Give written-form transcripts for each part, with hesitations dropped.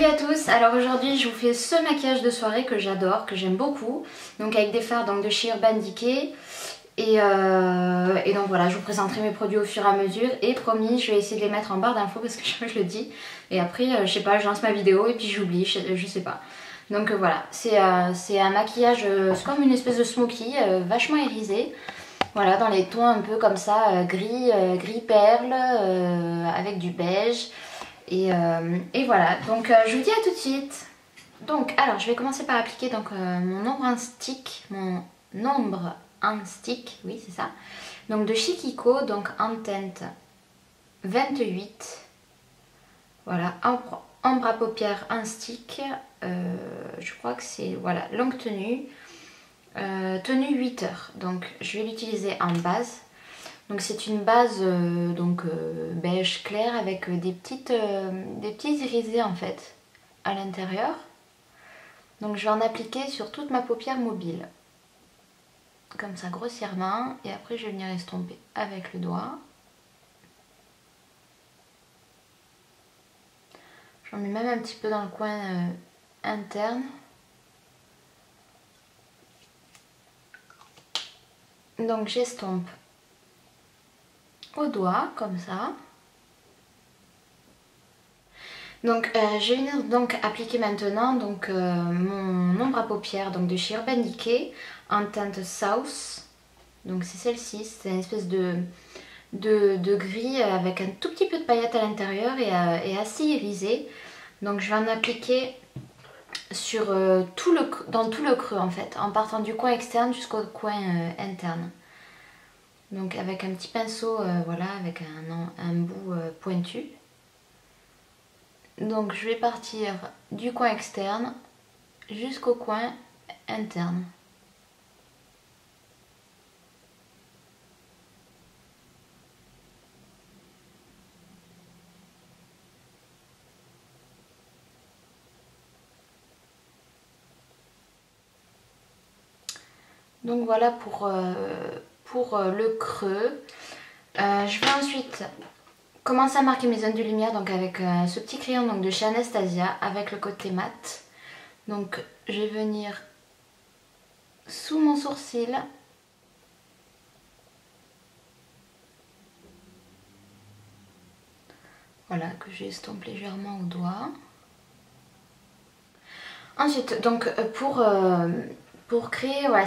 Salut à tous, alors aujourd'hui je vous fais ce maquillage de soirée que j'adore, que j'aime beaucoup. Donc avec des fards donc, de chez Urban Decay. Et donc voilà, je vous présenterai mes produits au fur et à mesure. Et promis, je vais essayer de les mettre en barre d'infos parce que je le dis. Et après, je sais pas, je lance ma vidéo et puis j'oublie, je sais pas. Donc voilà, c'est un maquillage, c'est comme une espèce de smokey, vachement irisé. Voilà, dans les tons un peu comme ça, gris perle, avec du beige. Et voilà, donc je vous dis à tout de suite. Donc alors je vais commencer par appliquer donc, mon ombre en stick, oui c'est ça. Donc de chez Kiko, donc en teinte 28. Voilà, ombre à paupières en stick, je crois que c'est voilà, longue tenue, tenue 8 heures. Donc je vais l'utiliser en base. Donc c'est une base beige clair avec des petits irisés en fait à l'intérieur. Donc je vais en appliquer sur toute ma paupière mobile. Comme ça grossièrement. Et après je vais venir estomper avec le doigt. J'en mets même un petit peu dans le coin interne. Donc j'estompe au doigt comme ça. Donc je vais venir donc appliquer maintenant donc, mon ombre à paupières donc, de chez Urban Decay en teinte South. Donc c'est celle-ci, c'est une espèce de gris avec un tout petit peu de paillettes à l'intérieur et assez irisé. Donc je vais en appliquer sur, dans tout le creux en fait, en partant du coin externe jusqu'au coin interne. Donc avec un petit pinceau, voilà, avec un bout pointu. Donc je vais partir du coin externe jusqu'au coin interne. Donc voilà pour le creux. Je vais ensuite commencer à marquer mes zones de lumière donc avec ce petit crayon donc, de chez Anastasia avec le côté mat. Donc je vais venir sous mon sourcil. Voilà, que j'estompe légèrement au doigt. Ensuite, donc pour créer voilà,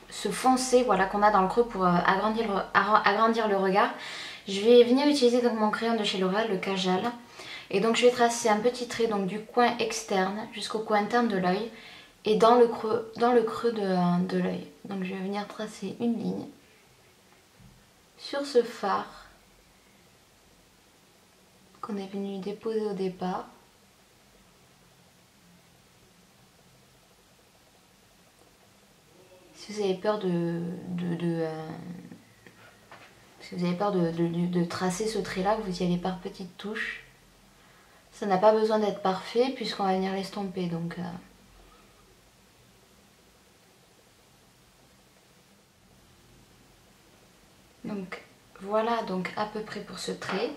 ce foncé voilà, qu'on a dans le creux pour agrandir le regard, je vais venir utiliser donc, mon crayon de chez L'Oréal, le Kajal. Et donc je vais tracer un petit trait donc, du coin externe jusqu'au coin interne de l'œil et dans le creux de l'œil. Donc je vais venir tracer une ligne sur ce fard qu'on est venu déposer au départ. Si vous avez peur de tracer ce trait là, vous y allez par petites touches. Ça n'a pas besoin d'être parfait puisqu'on va venir l'estomper. Donc voilà donc à peu près pour ce trait.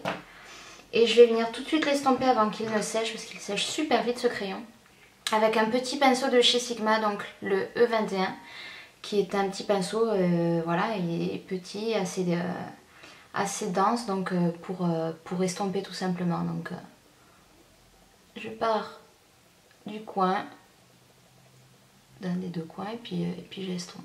Et je vais venir tout de suite l'estomper avant qu'il ne sèche parce qu'il sèche super vite ce crayon. Avec un petit pinceau de chez Sigma, donc le E21, qui est un petit pinceau, voilà, il est petit, assez dense donc pour estomper tout simplement. Donc je pars du coin, d'un des deux coins et puis j'estompe.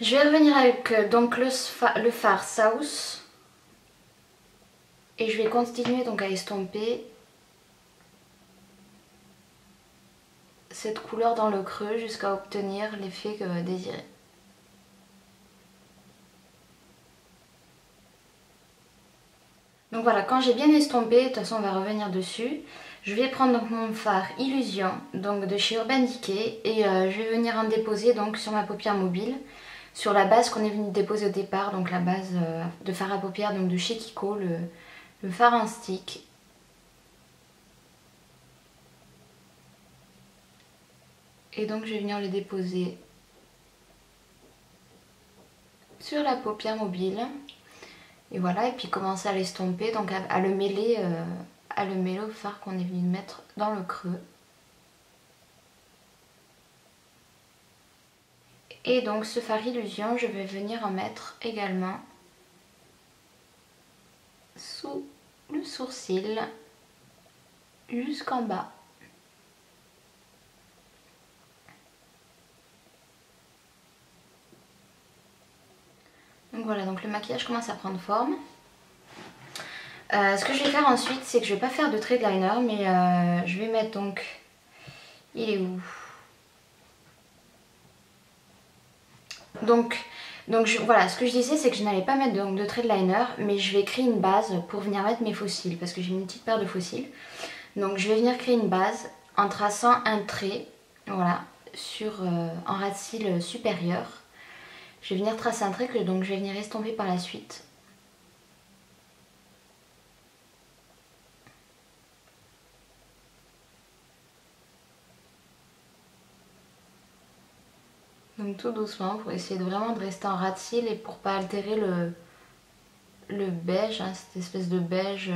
Je vais revenir avec donc le fard South et je vais continuer donc à estomper cette couleur dans le creux jusqu'à obtenir l'effet désiré. Donc voilà, quand j'ai bien estompé, de toute façon on va revenir dessus, je vais prendre donc mon fard Illusion donc de chez Urban Decay et je vais venir en déposer donc sur ma paupière mobile. Sur la base qu'on est venu déposer au départ, donc la base de fard à paupières donc de chez Kiko, le fard en stick. Et donc je vais venir le déposer sur la paupière mobile. Et voilà, et puis commencer à l'estomper, donc à le mêler au fard qu'on est venu mettre dans le creux. Et donc ce fard illusion, je vais venir en mettre également sous le sourcil jusqu'en bas. Donc voilà, donc le maquillage commence à prendre forme. Ce que je vais faire ensuite, c'est que je vais pas faire de trait de liner, mais je vais mettre donc... Il est où? Donc voilà, ce que je disais, c'est que je n'allais pas mettre de trait de liner, mais je vais créer une base pour venir mettre mes faux cils, parce que j'ai une petite paire de faux cils. Donc je vais venir créer une base en traçant un trait, voilà, en ras de cils supérieur. Je vais venir tracer un trait que donc je vais venir estomper par la suite. Donc tout doucement pour essayer vraiment de rester en ras de cils et pour pas altérer le beige, hein, cette espèce de beige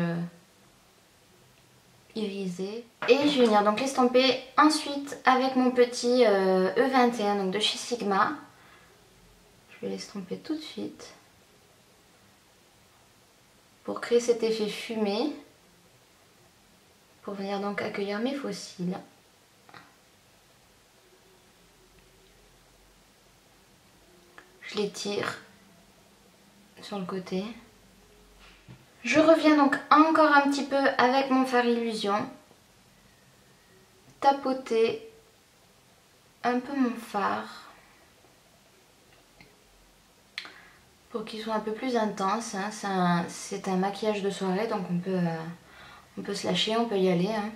irisé. Et je vais venir donc l'estomper ensuite avec mon petit E21 donc de chez Sigma. Je vais l'estomper tout de suite pour créer cet effet fumé, pour venir donc accueillir mes faux cils. Je les tire sur le côté. Je reviens donc encore un petit peu avec mon fard illusion, tapoter un peu mon fard pour qu'il soit un peu plus intense, hein. C'est un maquillage de soirée, donc on peut se lâcher, on peut y aller, hein.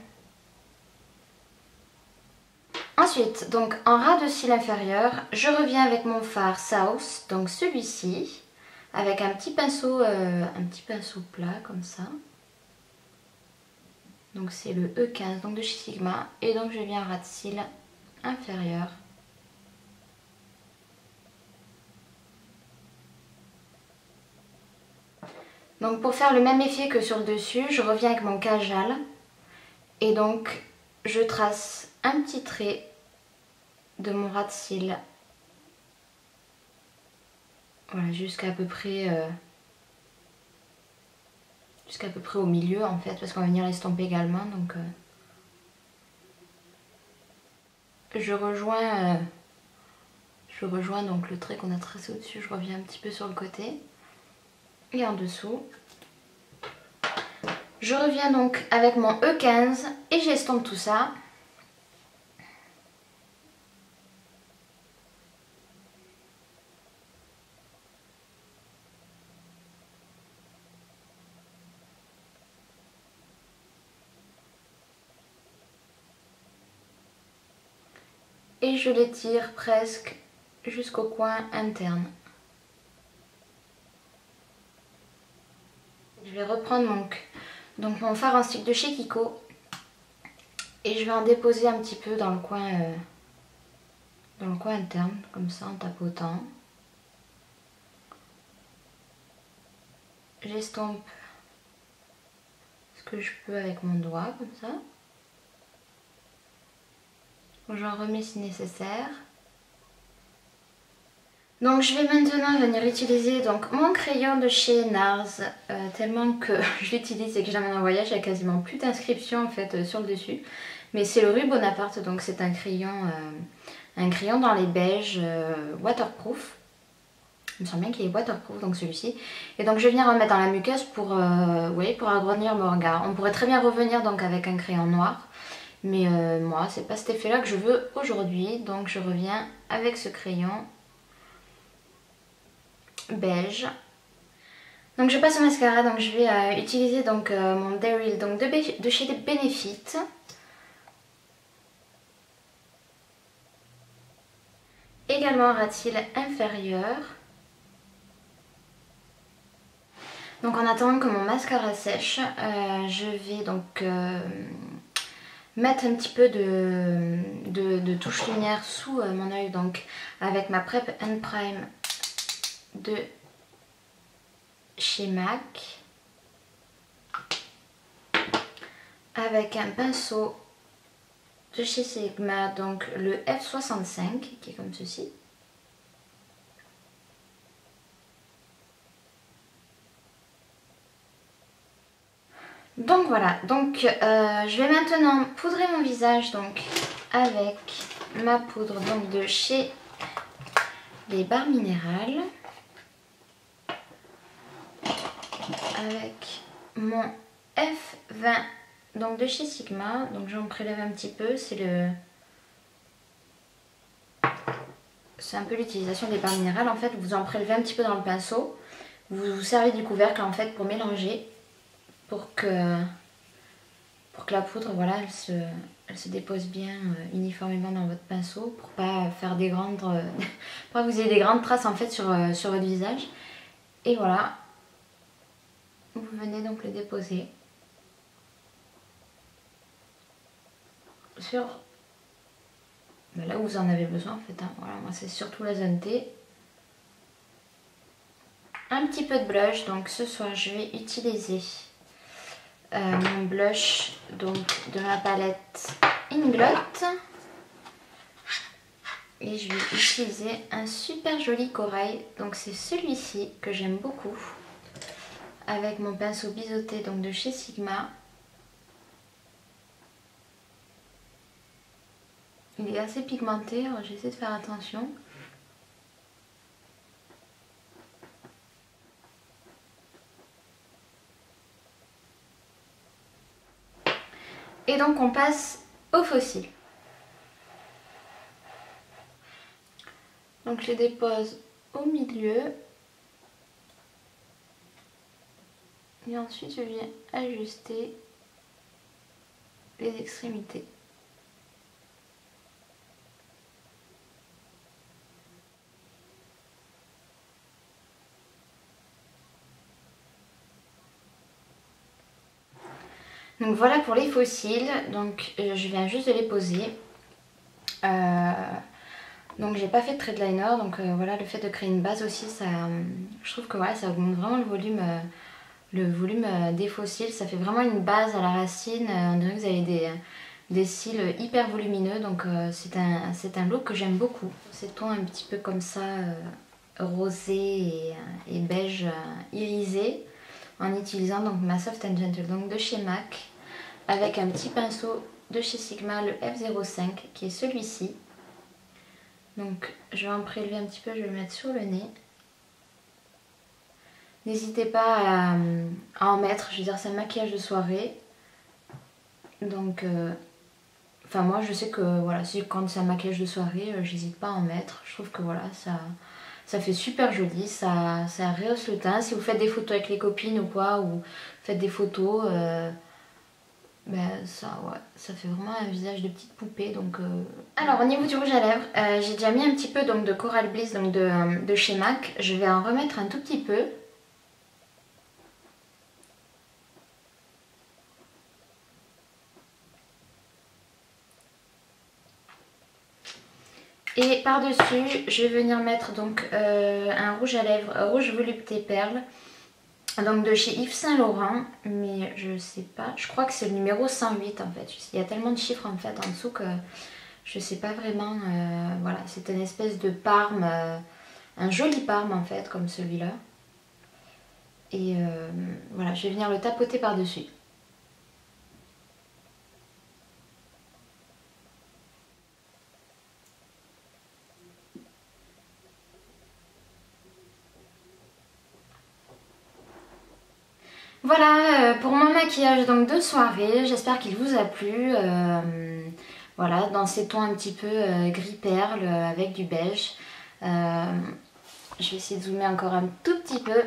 Ensuite, donc en ras de cils inférieur, je reviens avec mon fard South, donc celui-ci, avec un petit pinceau plat comme ça. Donc c'est le E15 donc de chez Sigma, et donc je viens en ras de cils inférieur. Donc pour faire le même effet que sur le dessus, je reviens avec mon Kajal et donc je trace un petit trait de mon ras de cils. Voilà, jusqu'à peu près au milieu en fait, parce qu'on va venir l'estomper également. Donc je rejoins donc le trait qu'on a tracé au-dessus, je reviens un petit peu sur le côté et en dessous. Je reviens donc avec mon E15 et j'estompe tout ça. Et je l'étire presque jusqu'au coin interne. Je vais reprendre mon fard en stick de chez Kiko et je vais en déposer un petit peu dans le coin interne, comme ça en tapotant. J'estompe ce que je peux avec mon doigt, comme ça. J'en remets si nécessaire. Donc je vais maintenant venir utiliser donc mon crayon de chez NARS, tellement que je l'utilise et que je l'amène en voyage, il n'y a quasiment plus d'inscription en fait sur le dessus. Mais c'est le Rue Bonaparte, donc c'est un crayon dans les beiges waterproof. Il me semble bien qu'il est waterproof, donc celui-ci. Et donc je vais venir en mettre dans la muqueuse pour agrandir mon regard. On pourrait très bien revenir donc avec un crayon noir. Mais moi, c'est pas cet effet-là que je veux aujourd'hui. Donc je reviens avec ce crayon beige. Donc je passe au mascara. Donc je vais utiliser donc, mon Daryl donc de chez Benefit. Également un ras de cils inférieur. Donc en attendant que mon mascara sèche, je vais donc mettre un petit peu de touche lumière sous mon œil, donc avec ma Prep and Prime de chez MAC, avec un pinceau de chez Sigma, donc le F65 qui est comme ceci. Donc voilà, donc je vais maintenant poudrer mon visage donc avec ma poudre donc de chez les Barres Minérales, avec mon F20 donc de chez Sigma. Donc j'en prélève un petit peu, c'est un peu l'utilisation des Barres Minérales. En fait, vous en prélevez un petit peu dans le pinceau, vous vous servez du couvercle en fait pour mélanger, pour que la poudre, voilà, elle se dépose bien uniformément dans votre pinceau, pour pas faire des grandes, pour pas que vous ayez des grandes traces en fait sur votre visage. Et voilà, vous venez donc le déposer sur là où vous en avez besoin en fait. Hein. Voilà, moi c'est surtout la zone T. Un petit peu de blush, donc ce soir je vais utiliser mon blush donc de ma palette Inglot, et je vais utiliser un super joli corail, donc c'est celui-ci que j'aime beaucoup, avec mon pinceau biseauté donc de chez Sigma. Il est assez pigmenté, alors j'essaie de faire attention. Et donc on passe au faux cils. Donc je les dépose au milieu. Et ensuite je viens ajuster les extrémités. Donc voilà pour les faux cils, donc je viens juste de les poser. Donc j'ai pas fait de trait de liner, donc voilà, le fait de créer une base aussi, ça, je trouve que voilà, ça augmente vraiment le volume des faux cils. Ça fait vraiment une base à la racine, on dirait que vous avez des cils hyper volumineux, donc c'est un look que j'aime beaucoup. Ces tons un petit peu comme ça, rosé et beige irisé, en utilisant donc ma Soft and Gentle donc de chez MAC, avec un petit pinceau de chez Sigma, le F05 qui est celui-ci. Donc je vais en prélever un petit peu, je vais le mettre sur le nez. N'hésitez pas à en mettre, je veux dire c'est un maquillage de soirée. Donc enfin moi je sais que voilà, quand c'est un maquillage de soirée, j'hésite pas à en mettre. Je trouve que voilà, ça fait super joli, ça rehausse le teint. Si vous faites des photos avec les copines ou quoi, ou faites des photos, ben ça, ouais, ça fait vraiment un visage de petite poupée. Donc alors au niveau du rouge à lèvres, j'ai déjà mis un petit peu donc, de Coral Bliss donc de chez MAC. Je vais en remettre un tout petit peu. Et par-dessus, je vais venir mettre donc un rouge à lèvres, rouge volupté perle, donc de chez Yves Saint Laurent, mais je sais pas, je crois que c'est le numéro 108 en fait. Il y a tellement de chiffres en fait en dessous que je sais pas vraiment. Voilà, c'est une espèce de parme, un joli parme en fait, comme celui-là. Et voilà, je vais venir le tapoter par-dessus. Voilà pour mon maquillage donc de soirée, j'espère qu'il vous a plu. Voilà, dans ces tons un petit peu gris perle avec du beige. Je vais essayer de zoomer encore un tout petit peu,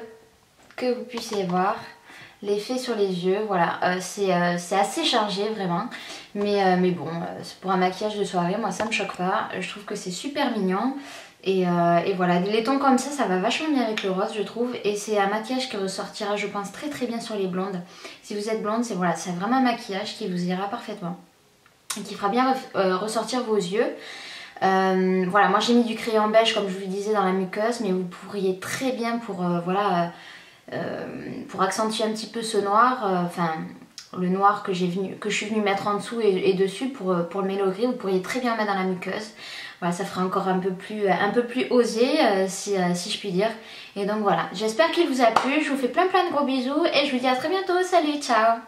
que vous puissiez voir l'effet sur les yeux. Voilà, c'est assez chargé vraiment, mais bon, pour un maquillage de soirée, moi ça me choque pas. Je trouve que c'est super mignon. Et voilà, les tons comme ça va vachement bien avec le rose je trouve. Et c'est un maquillage qui ressortira je pense très très bien sur les blondes. Si vous êtes blonde, c'est voilà, c'est vraiment un maquillage qui vous ira parfaitement. Et qui fera bien ressortir vos yeux. Voilà, moi j'ai mis du crayon beige comme je vous le disais dans la muqueuse. Mais vous pourriez très bien pour accentuer un petit peu ce noir. Enfin, le noir que je suis venue mettre en dessous et dessus pour le mélo gris. Vous pourriez très bien mettre dans la muqueuse. Voilà, ça fera encore un peu plus osé si je puis dire. Et donc voilà, j'espère qu'il vous a plu. Je vous fais plein de gros bisous et je vous dis à très bientôt. Salut, ciao!